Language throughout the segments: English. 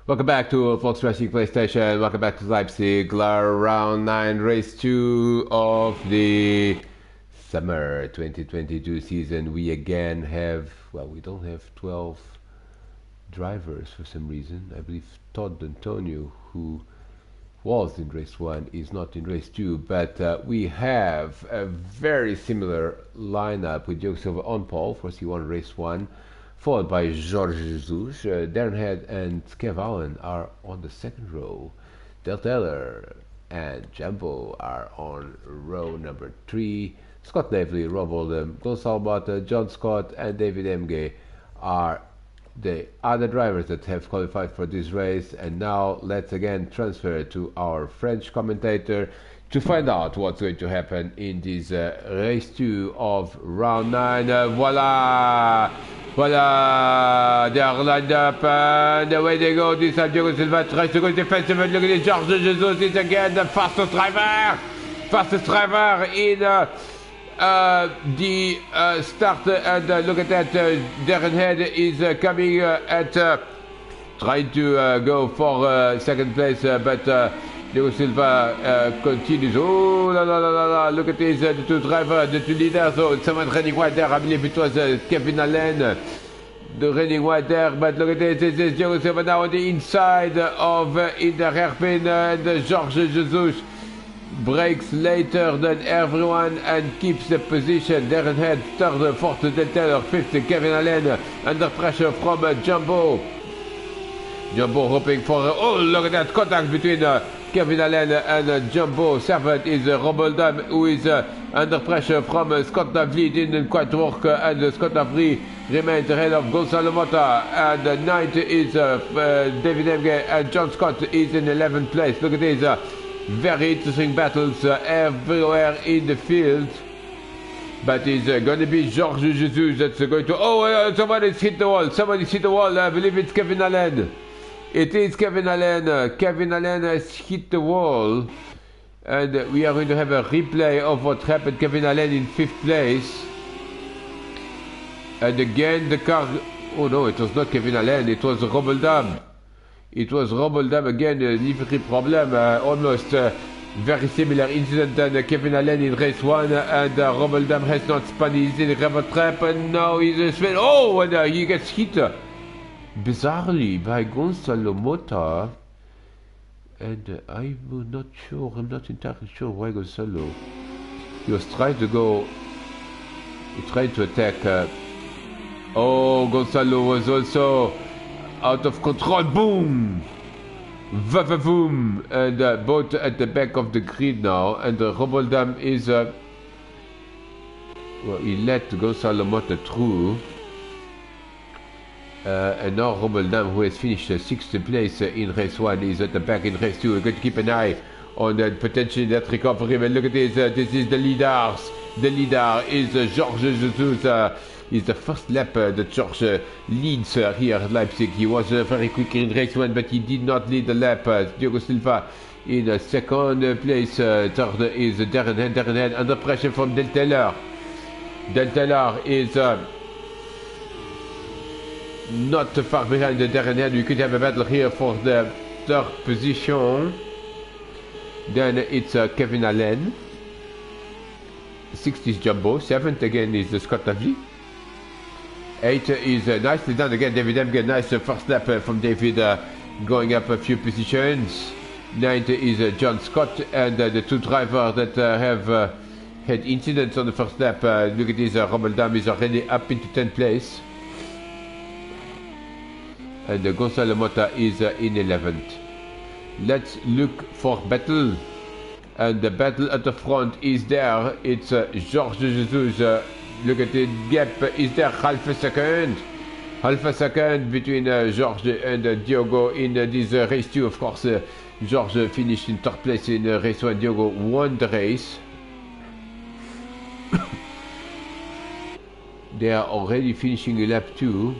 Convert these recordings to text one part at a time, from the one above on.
Welcome back to Volks Racing PlayStation. Welcome back to Leipzig, round 9, race 2 of the summer 2022 season. We again have, well, we don't have 12 drivers for some reason. I believe Todd Antonio, who was in race 1, is not in race 2, but we have a very similar lineup with Diogo Silva on pole for C1 race 1, followed by Jorge Jesus. Darren Head and Kev Allen are on the second row. Del Taylor and Jumbo are on row number 3. Scott Navely, Rob Oldham, Gonçalo Mota, John Scott and David Emge are the other drivers that have qualified for this race. And now let's again transfer to our French commentator to find out what's going to happen in this race 2 of round 9. Voila, they are lined up and away they go. This time Diogo Silva tries to go defensive, and look at this, Jorge Jesus is again the fastest driver in the start, and look at that, Darren Head is coming at trying to go for second place, but Diogo Silva continues. Oh la la la la la, look at this, the two drivers, the two leaders. So someone running wide there, I believe it was Kevin Allen, the running wide there, but look at this, this is Diogo Silva now on the inside of Inter Hairpin, and Jorge Jesus breaks later than everyone and keeps the position. Darren Head, third, fourth, Del Taylor, fifth, Kevin Allen, under pressure from Jumbo. Jumbo hoping for, oh look at that contact between Kevin Allen and Jumbo. Seventh is Rob Oldham, who is under pressure from Scott Navely. Didn't quite work, and Scott Navely remains ahead of Gonçalo Mota. And ninth is David Emge, and John Scott is in 11th place. Look at this. Very interesting battles everywhere in the field. But it's going to be Jorge Jesus that's going to... Oh, somebody's hit the wall. Somebody's hit the wall. I believe it's Kevin Allen. It is Kevin Allen. Kevin Allen has hit the wall. And we are going to have a replay of what happened. Kevin Allen in 5th place. And again the car... Oh no, it was not Kevin Allen. It was Rob Oldham. It was Rob Oldham again, livery problem, almost very similar incident than Kevin Allen in race 1, and Rob Oldham has not spun his in the rubber trap, and now he's a spin. Oh, and he gets hit bizarrely by Gonçalo Mota, and I'm not sure, I'm not entirely sure why Gonçalo. He was trying to go, he tried to attack. Oh, Gonçalo was also out of control, boom! Va-va-voom! And both at the back of the grid now, and Rob Oldham is... well, he let Gonçalo Mota through. And now Rob Oldham, who has finished 6th place in race 1, is at the back in race 2. We're going to keep an eye on potentially that recovery. But look at this, this is the leaders. The leader is Jorge Jesus. Is the first lap that George leads here at Leipzig. He was very quick in race 1, but he did not lead the lap. Diogo Silva in 2nd place. Third is Darren Head. Darren Head under pressure from Del Taylor. Del Taylor is not far behind Darren Head. We could have a battle here for the 3rd position. Then it's Kevin Allen. 6th is Jumbo. 7th again is Scott Navely. 8 is nicely done again, David Emge. Nice first lap from David, going up a few positions. 9th is John Scott, and the two drivers that have had incidents on the first lap. Look at this, Rob Oldham is already up into 10th place. And Gonçalo Mota is in 11th. Let's look for battle. And the battle at the front is there. It's Jorge Jesus. Look at the gap, is there half a second? Half a second between Jorge and Diogo in this race 2. Of course, Jorge finished in 3rd place in race 1. Diogo won the race. They are already finishing lap 2.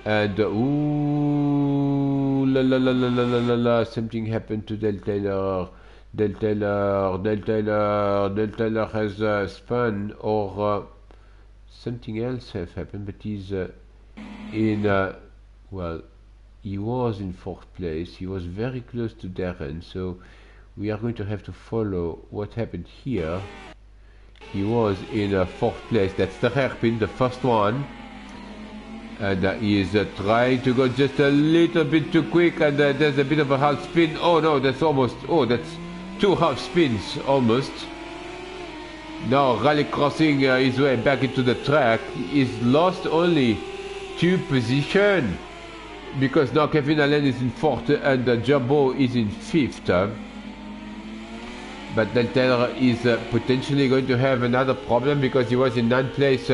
And ooh, la la la la la la la la, something happened to Del Taylor. Del Taylor has spun, or something else has happened, but he's in, well, he was in 4th place. He was very close to Darren, so we are going to have to follow what happened here. He was in 4th place. That's the hairpin, the first one. And he is trying to go just a little bit too quick, and there's a bit of a half spin. Oh no, that's almost, oh, that's 2 half spins almost. Now rally crossing his way back into the track. He's lost only 2 positions, because now Kevin Allen is in 4th and Jumbo is in 5th. But Del Taylor is potentially going to have another problem, because he was in 9th place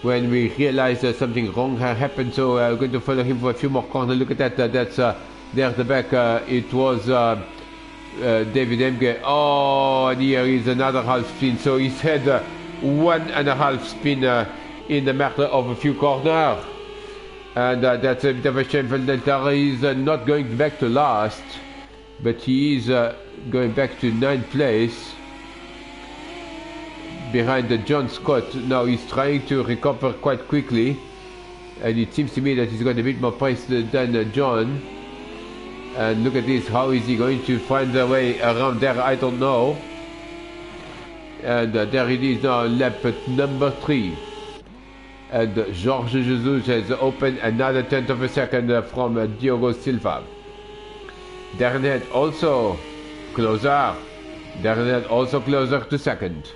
when we realized something wrong had happened. So we're going to follow him for a few more corners. Look at that, that's there at the back. It was David Emge. Oh, and here is another half spin. So he's had 1.5 spin in the matter of a few corners. And that's a bit of a shame for Del Taylor. He's not going back to last, but he is going back to 9th place behind John Scott. Now he's trying to recover quite quickly, and it seems to me that he's got a bit more pace than John. And look at this, how is he going to find the way around there? I don't know. And there it is now, lap number 3. And Jorge Jesus has opened another 10th of a second from Diogo Silva. Darren Head also closer. Darren Head also closer to 2nd.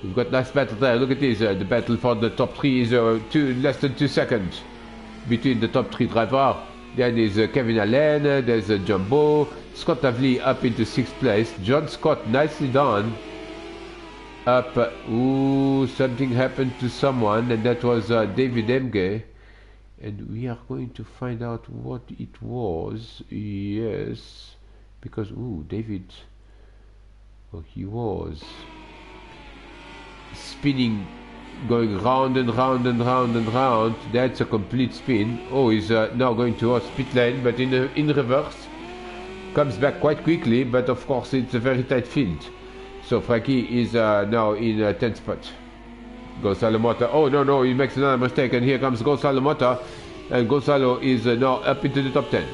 We've got nice battle there. Look at this. The battle for the top 3 is less than 2 seconds between the top 3 drivers. Then is Kevin Allen. There's Jumbo. Scott Avley up into 6th place. John Scott nicely done. Up. Ooh, something happened to someone, and that was David Emge. And we are going to find out what it was. Yes. Because, ooh, David. Oh, he was spinning, going round and round and round and round. That's a complete spin. Oh, he's now going towards pit lane, but in reverse. Comes back quite quickly, but of course it's a very tight field. So Frankie is now in 10th spot. Gonzalo Mota. Oh no, he makes another mistake, and here comes Gonzalo Mota, and Gonzalo is now up into the top 10.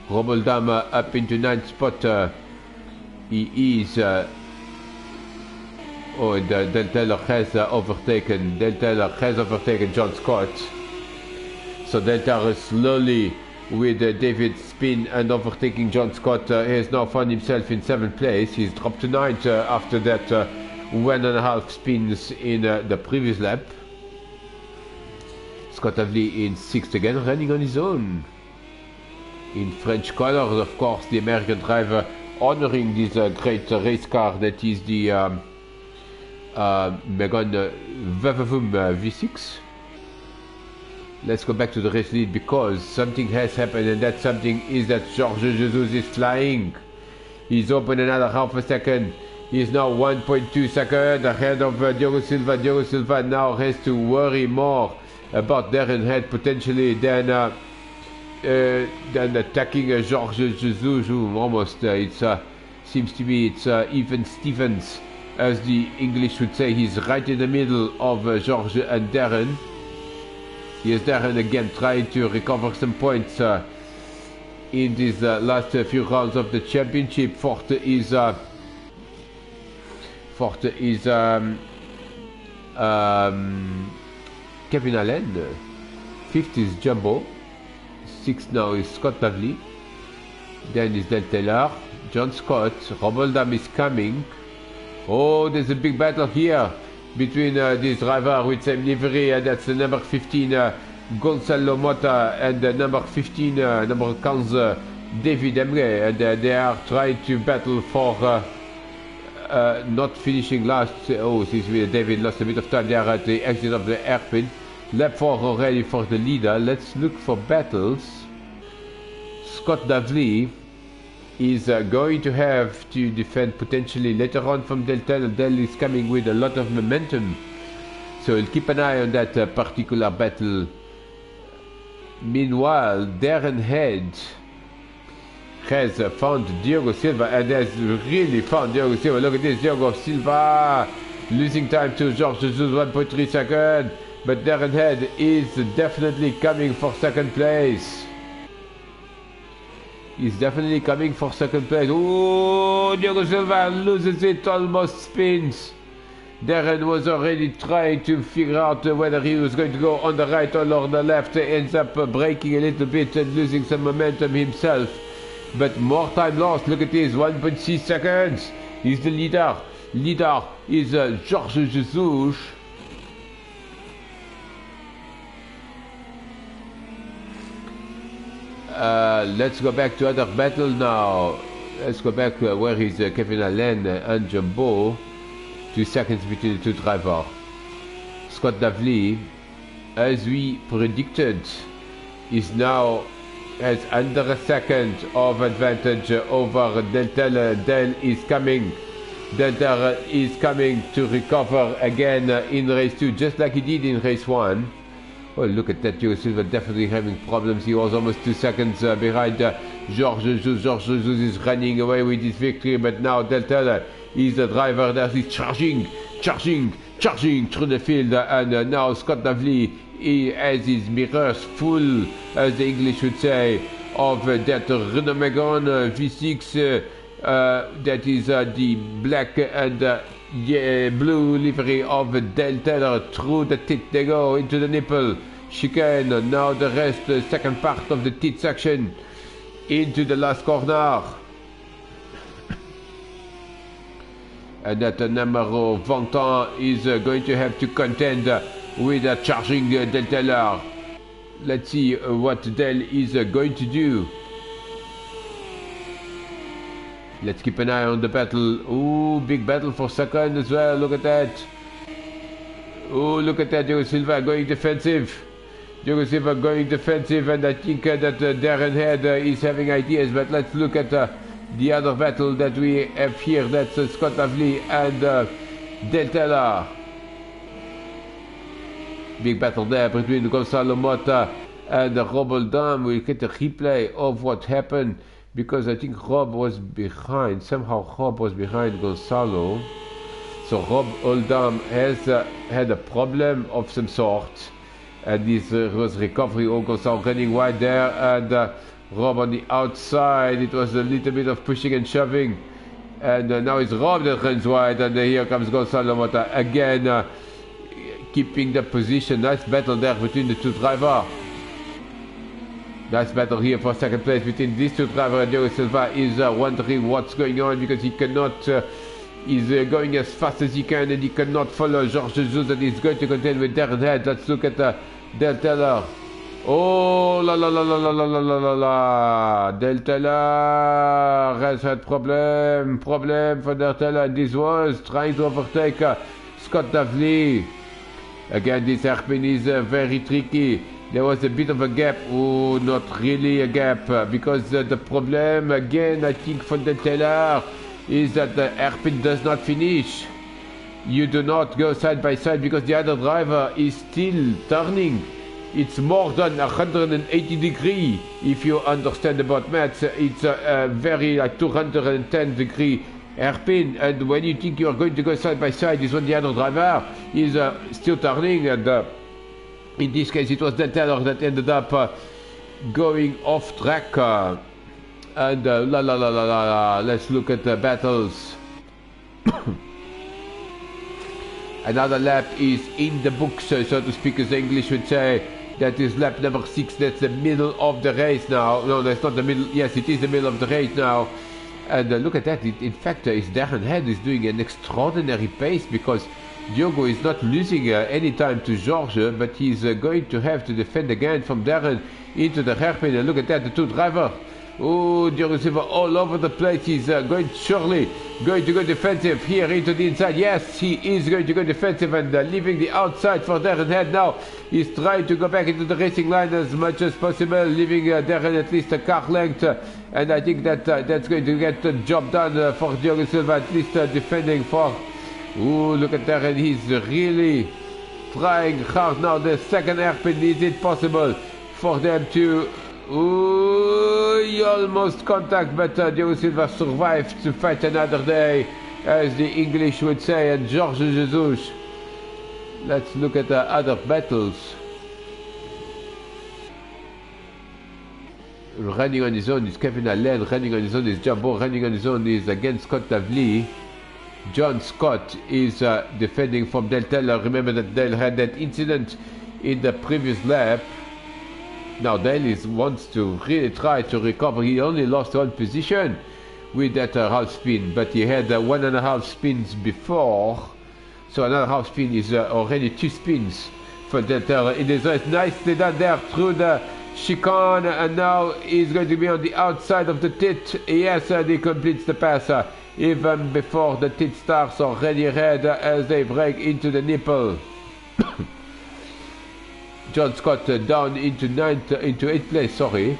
Roboldam up into 9th spot. He is and Del Taylor has overtaken John Scott. So Del Taylor slowly, with David spin and overtaking John Scott, he has now found himself in 7th place. He's dropped to 9th after that 1.5 spins in the previous lap. Scott Avley in 6th again, running on his own. In French colors, of course, the American driver honoring this great race car that is the Megane V6. Let's go back to the race lead, because something has happened, and that something is that Jorge Jesus is flying. He's opened another half a second. He is now 1.2 seconds ahead of Diogo Silva. Diogo Silva now has to worry more about Darren Head potentially than attacking Jorge Jesus, who almost seems to be it's even Stevens, as the English would say. He's right in the middle of Jorge and Darren. Here's Darren again trying to recover some points in these last few rounds of the championship. Fourth is Kevin Allen. 5th is Jumbo. 6th now is Scott Bavley. Then is Del Taylor. John Scott. Roboldam is coming. Oh, there's a big battle here between this driver with same livery, and that's the number 15 Gonzalo Mota, and the number 15 number 15 David Emre, and they are trying to battle for not finishing last. Oh, since David lost a bit of time there at the exit of the hairpin. Lap 4 already for the leader. Let's look for battles. Scott Davley is going to have to defend potentially later on from Del Taylor. Del is coming with a lot of momentum, so we'll keep an eye on that particular battle. Meanwhile, Darren Head has found Diogo Silva, and has really found Diogo Silva. Look at this, Diogo Silva losing time to Jorge Jesus, 1.3 seconds. but Darren Head is definitely coming for second place. He's definitely coming for second place. Oh, Diogo Silva loses it, almost spins. Darren was already trying to figure out whether he was going to go on the right or on the left. Ends up braking a little bit and losing some momentum himself. But more time lost. Look at this, 1.6 seconds. He's the leader. Leader is Jorge Jesus. Let's go back to other battle now. Let's go back where is Kevin Allen and Jumbo. 2 seconds between the two drivers. Scott Davley, as we predicted, is now has under a second of advantage over Delta. Del is coming. Delta is coming to recover again in race 2, just like he did in race 1. Oh, look at that, Diogo Silva definitely having problems. He was almost 2 seconds behind Jorge Jesus. Jorge Jesus is running away with his victory, but now Delta is the driver that is charging through the field, and now Scott Davley, he has his mirrors full, as the English would say, of that Renault Megane V6, that is the black and blue livery of Del Taylor. Through the tit they go, into the nipple chicane. Now the rest, the second part of the tit section, into the last corner. And that number 20 is going to have to contend with charging Del Taylor. Let's see what Del is going to do. Let's keep an eye on the battle. Ooh, big battle for second as well. Look at that. Ooh, look at that. Diogo Silva going defensive. Diogo Silva going defensive, and I think that Darren Head is having ideas. But let's look at the other battle that we have here. That's Scott Davley and Del Taylor. Big battle there between Gonzalo Mota and Rob Oldham. We'll get a replay of what happened, because I think Rob was behind. Somehow Rob was behind Gonzalo. So Rob Oldham has had a problem of some sort. And this was recovery. Oh, Gonzalo running wide there. And Rob on the outside. It was a little bit of pushing and shoving. And now it's Rob that runs wide. And here comes Gonzalo Mota again. Keeping the position. Nice battle there between the two drivers. Nice battle here for second place between these two drivers. And Diogo Silva is wondering what's going on, because he cannot, he's going as fast as he can, and he cannot follow Jorge Jesus, and he's going to contend with Darren Head. Let's look at Del Taylor. Oh, la la la la la la la la la la. Del Taylor has had problem for Del Taylor, and this was trying to overtake Scott Davley. Again, this hairpin is very tricky. There was a bit of a gap. Oh, not really a gap, because the problem again, I think, for the Taylor is that the hairpin does not finish. You do not go side by side because the other driver is still turning. It's more than 180 degrees. If you understand about maths, it's a very 210 degree hairpin, and when you think you are going to go side by side is when the other driver is still turning, and in this case it was Del Taylor that ended up going off track. And la la la la la, let's look at the battles. Another lap is in the books, so to speak, as the English would say. That is lap number 6. That's the middle of the race now. No, that's not the middle. Yes, it is the middle of the race now. And look at that. In fact, Darren Head is doing an extraordinary pace, because Diogo is not losing any time to George, but he's going to have to defend again from Darren into the hairpin. And look at that, the two drivers. Oh, Diogo Silva all over the place. He's surely going to go defensive here into the inside. Yes, he is going to go defensive and leaving the outside for Darren Head now. He's trying to go back into the racing line as much as possible, leaving Darren at least a car length. And I think that that's going to get the job done for Diogo Silva, at least defending for... Oh, look at Darren. He's really trying hard now. The second hairpin, is it possible for them to... Ooh, he almost contact, but Diogo Silva survived to fight another day, as the English would say, and Jorge Jesus Let's look at the other battles. Running on his own is Kevin Allen, running on his own is Jumbo, running on his own is again Scott Davlee. John Scott is defending from Dale Taylor. Remember that Dale had that incident in the previous lap. Now Dale wants to really try to recover. He only lost one position with that half spin, but he had 1.5 spins before. So another half spin is already 2 spins for Dale Taylor in this race. Nicely done there through the chicane, and now he's going to be on the outside of the tit. Yes, he completes the pass even before the tit starts, already red as they break into the nipple. John Scott down into 8th place, sorry.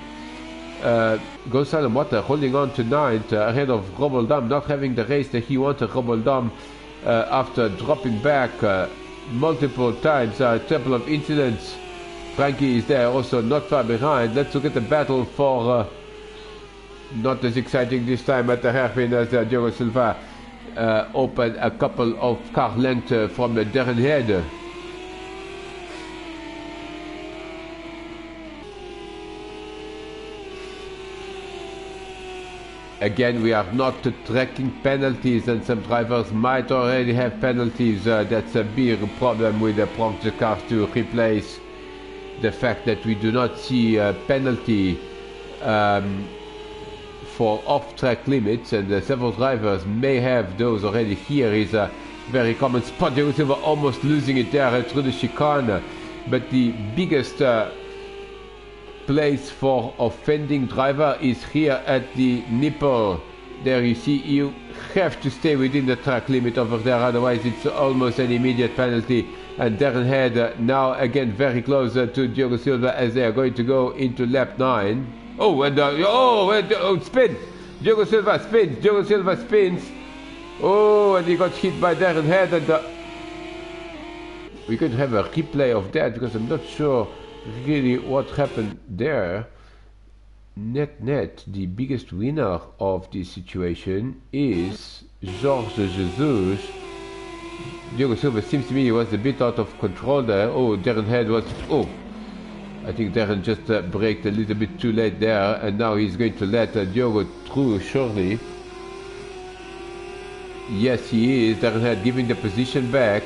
Gonzalo Mota holding on to 9th ahead of Roboldam, not having the race that he wanted. Roboldam after dropping back multiple times, a couple of incidents. Frankie is there also not far behind. Let's look at the battle for not as exciting this time at the hairpin as Diogo Silva opened a couple of car lengths from Darren Head. Again, we are not tracking penalties, and some drivers might already have penalties. That's a big problem with the project cars to replace the fact that we do not see a penalty for off-track limits, and several drivers may have those already. Here is a very common spot. Diogo Silva almost losing it there through the chicane, but the biggest place for offending driver is here at the nipple. There you see, you have to stay within the track limit over there, otherwise it's almost an immediate penalty. And Darren Head now again very close to Diogo Silva as they are going to go into lap 9. Oh, and spin! Diogo Silva spins, Diogo Silva spins. Oh, and he got hit by Darren Head, and we could have a replay of that because I'm not sure really what happened there. Net, the biggest winner of this situation is Jorge Jesus. Diogo Silva seems to me he was a bit out of control there. Oh, Darren Head was... Oh, I think Darren just braked a little bit too late there, and now he's going to let Diogo through shortly. Yes, he is. Darren Head giving the position back.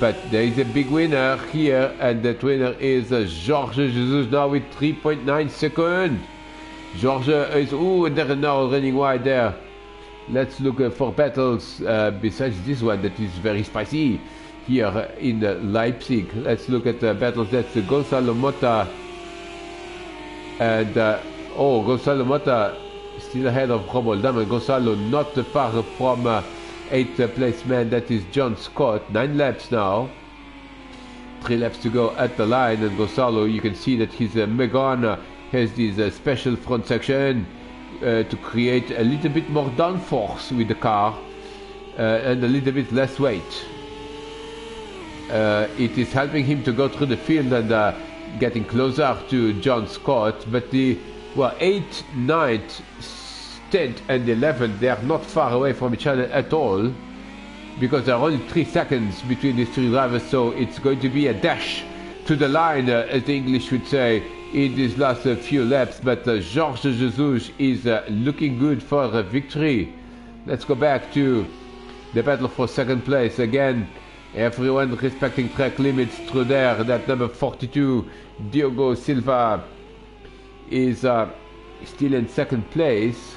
But there is a big winner here, and that winner is Jorge Jesus now with 3.9 seconds. Jorge is... Oh, and Darren now running wide there. Let's look for battles besides this one that is very spicy here in Leipzig. Let's look at battles. That's Gonzalo Mota, and Gonzalo Mota still ahead of Roboldam, and Gonzalo not far from 8th place man, that is John Scott. 9 laps now, 3 laps to go at the line, and Gonzalo, you can see that his Megane has this special front section to create a little bit more downforce with the car and a little bit less weight. It is helping him to go through the field and getting closer to John Scott, but the 8th, 9th, 10th and 11th, they are not far away from each other at all, because there are only 3 seconds between these 3 drivers, so it's going to be a dash to the line, as the English would say, in these last few laps. But Jorge Jesus is looking good for a victory. Let's go back to the battle for 2nd place. Again, everyone respecting track limits through there. That number 42, Diogo Silva, is still in 2nd place.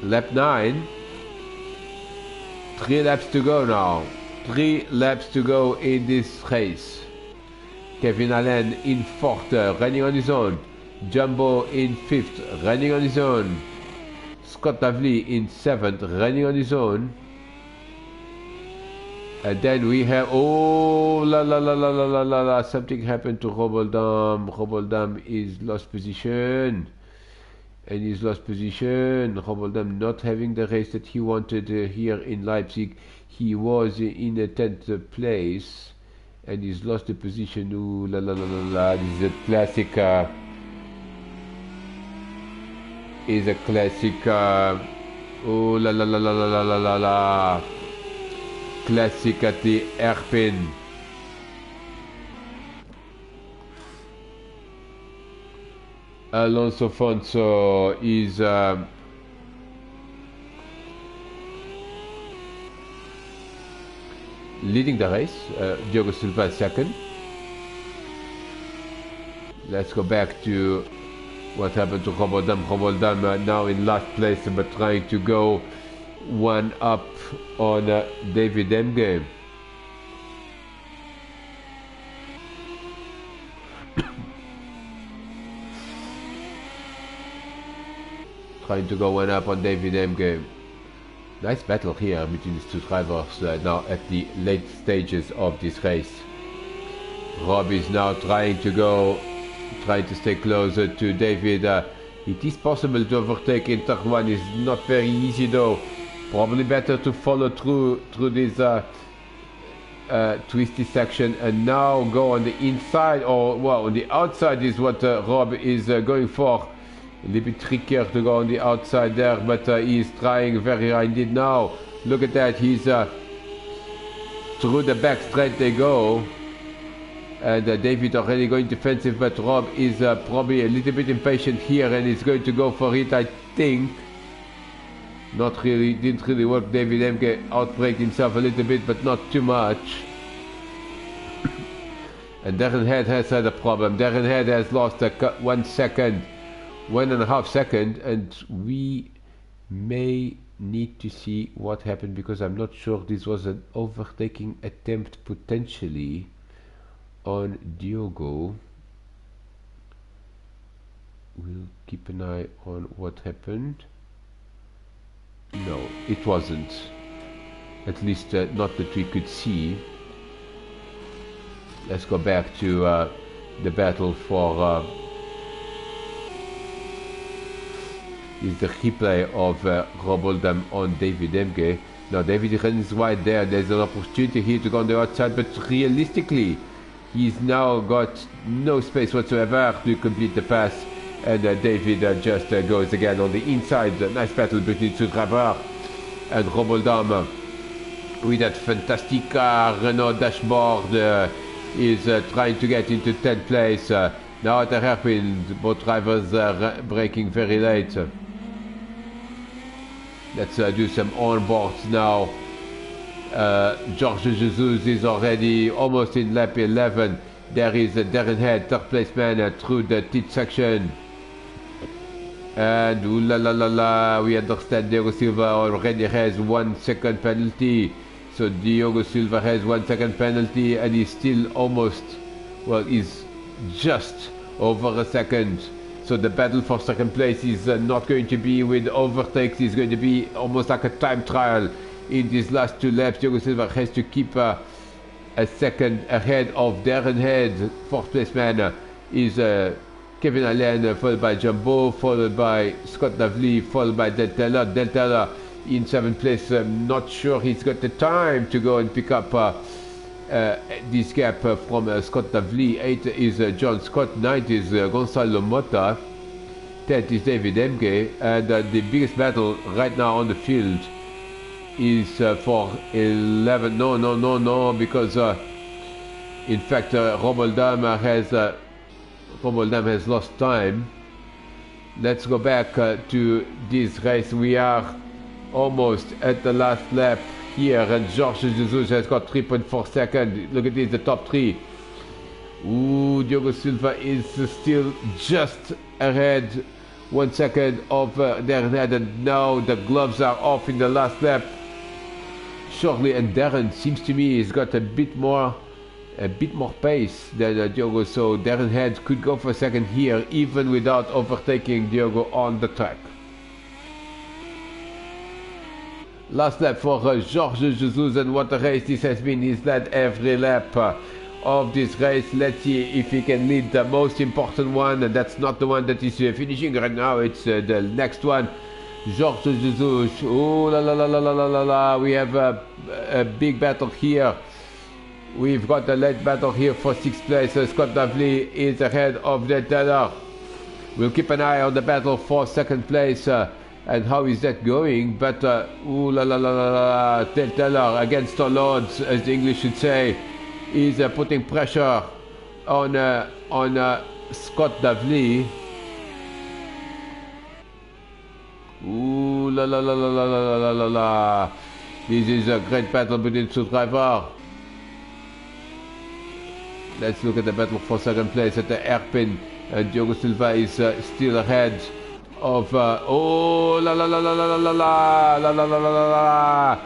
Lap 9. 3 laps to go now. 3 laps to go in this race. Kevin Allen in 4th, running on his own. Jumbo in 5th, running on his own. Scott Davlee in 7th, running on his own. And then we have, something happened to Roboldam. Roboldam is lost position. And he's lost position. Roboldam not having the race that he wanted here in Leipzig. He was in a 10th place. And he's lost the position. Ooh, This is a classic. Is a classic. classic at the hairpin. Alonso Fonso is leading the race. Diogo Silva second. Let's go back to what happened to Roboldam. Roboldam now in last place, but trying to go one up on David Emge. Trying to go one up on David Emge. Nice battle here between these two drivers now at the late stages of this race. Rob is now trying to stay closer to David. It is possible to overtake in turn one. It's not very easy though. Probably better to follow through this twisty section and now go on the inside, or well, on the outside is what Rob is going for. A little bit trickier to go on the outside there, but he's trying very hard indeed now. Look at that, he's through the back straight they go. And David already going defensive, but Rob is probably a little bit impatient here and is going to go for it, I think. Not really, didn't really work. David Emke outbraked himself a little bit, but not too much. And Darren Head has had a problem. Darren Head has lost 1 second. 1.5 seconds, and we may need to see what happened because I'm not sure this was an overtaking attempt potentially on Diogo. We'll keep an eye on what happened. No, it wasn't. At least not that we could see. Let's go back to the battle for is the replay of Roboldam on David Emge. Now David runs wide there. There's an opportunity here to go on the outside, but realistically he's now got no space whatsoever to complete the pass, and David just goes again on the inside. A nice battle between two drivers, and Roboldam with that fantastic Renault dashboard is trying to get into 10th place. Now at the hairpin, both drivers are braking very late. Let's do some onboards now. Jorge Jesus is already almost in lap 11. There is Darren Head, third place man through the pit section. And ooh la la la la, we understand Diogo Silva already has 1 second penalty. So Diogo Silva has 1 second penalty and he's still almost, well, he's just over a second. So the battle for second place is not going to be with overtakes. It's going to be almost like a time trial in these last 2 laps. Diogo Silva has to keep a second ahead of Darren Head. Fourth place man is Kevin Allen, followed by Jumbo, followed by Scott Navley, followed by Del Teller. Del Teller in 7th place. I'm not sure he's got the time to go and pick up this gap from Scott Navley. 8 is John Scott, 9 is Gonzalo Mota, 10 is David Emge, and the biggest battle right now on the field is for 11. No, because in fact Roboldam has lost time. Let's go back to this race. We are almost at the last lap here, and Jorge Jesus has got 3.4 seconds. Look at this, the top 3. Ooh, Diogo Silva is still just ahead, 1 second of Darren Head, and now the gloves are off in the last lap. Surely, and Darren seems to me he's got a bit more pace than Diogo, so Darren Head could go for a second here, even without overtaking Diogo on the track. Last lap for Jorge Jesus, and what a race this has been. He's led every lap of this race. Let's see if he can lead the most important one, and that's not the one that is finishing right now. It's the next one. Jorge Jesus. Oh la la la la la la la. We have a big battle here. We've got a late battle here for 6th place. Scott Davley is ahead of the Teller. We'll keep an eye on the battle for 2nd place. and how is that going? But ooh la la la la la, Del Teller against our lords, as the English should say, is putting pressure on Scott Davley. Ooh la la la la la la la la la. This is a great battle between two drivers. Let's look at the battle for second place at the hairpin. Diogo Silva is still ahead of oh la la la la la la la la la la la la la.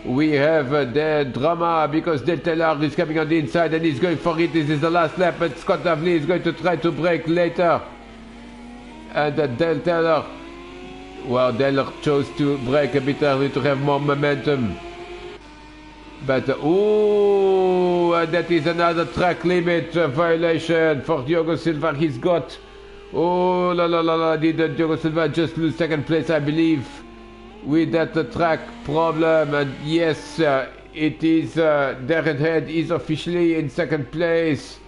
We have the drama because Del Teller is coming on the inside and he's going for it. This is the last lap, but Scott Davley is going to try to break later. And Del Teller, well, Teller chose to break a bit early to have more momentum. But ooh, that is another track limit violation for Diogo Silva. He's got, oh la la la la, did Diogo Silva just lose second place, I believe, with that track problem? And yes, it is, Darren Head is officially in second place.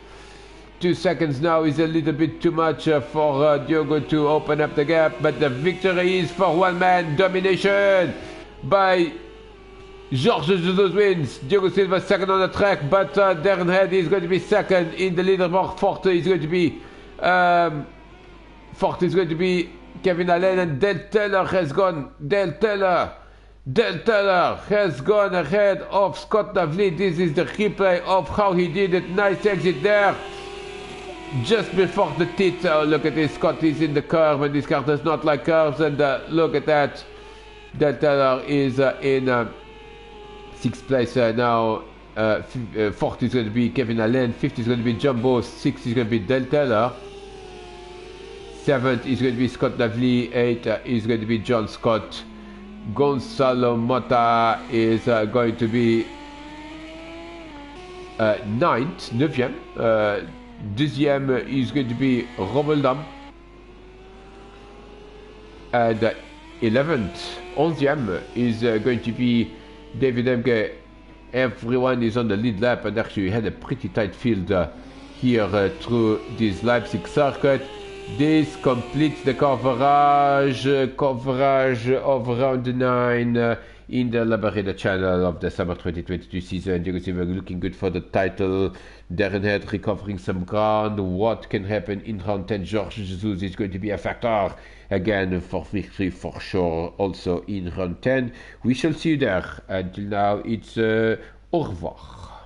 2 seconds now is a little bit too much for Diogo to open up the gap, but the victory is for one-man domination by Jorge Jesus wins. Diogo Silva second on the track, but Darren Head is going to be second in the leaderboard. Fourth is going to be Kevin Allen, and Del Teller has gone. Del Teller has gone ahead of Scott Davley. This is the replay of how he did it. Nice exit there. Just before the tit. Look at this. Scott is in the curve, and this car does not like curves. And look at that. Del Teller is in sixth place now. Fourth is going to be Kevin Allen. Fifth is going to be Jumbo. Sixth is going to be Del Teller. Seventh is going to be Scott Davley. Eighth is going to be John Scott. Gonzalo Mota is going to be ninth, 9e. Deuxième is going to be Romeldam. And 11th, 11e is going to be David Emke. Everyone is on the lead lap, and actually we had a pretty tight field here through this Leipzig circuit. This completes the coverage of round 9 in the Labareda channel of the summer 2022 season. Diogo Silva looking good for the title. Darren Head recovering some ground. What can happen in round 10? Jorge Jesus is going to be a factor again for victory for sure. Also in round 10. We shall see you there. Until now, it's au revoir.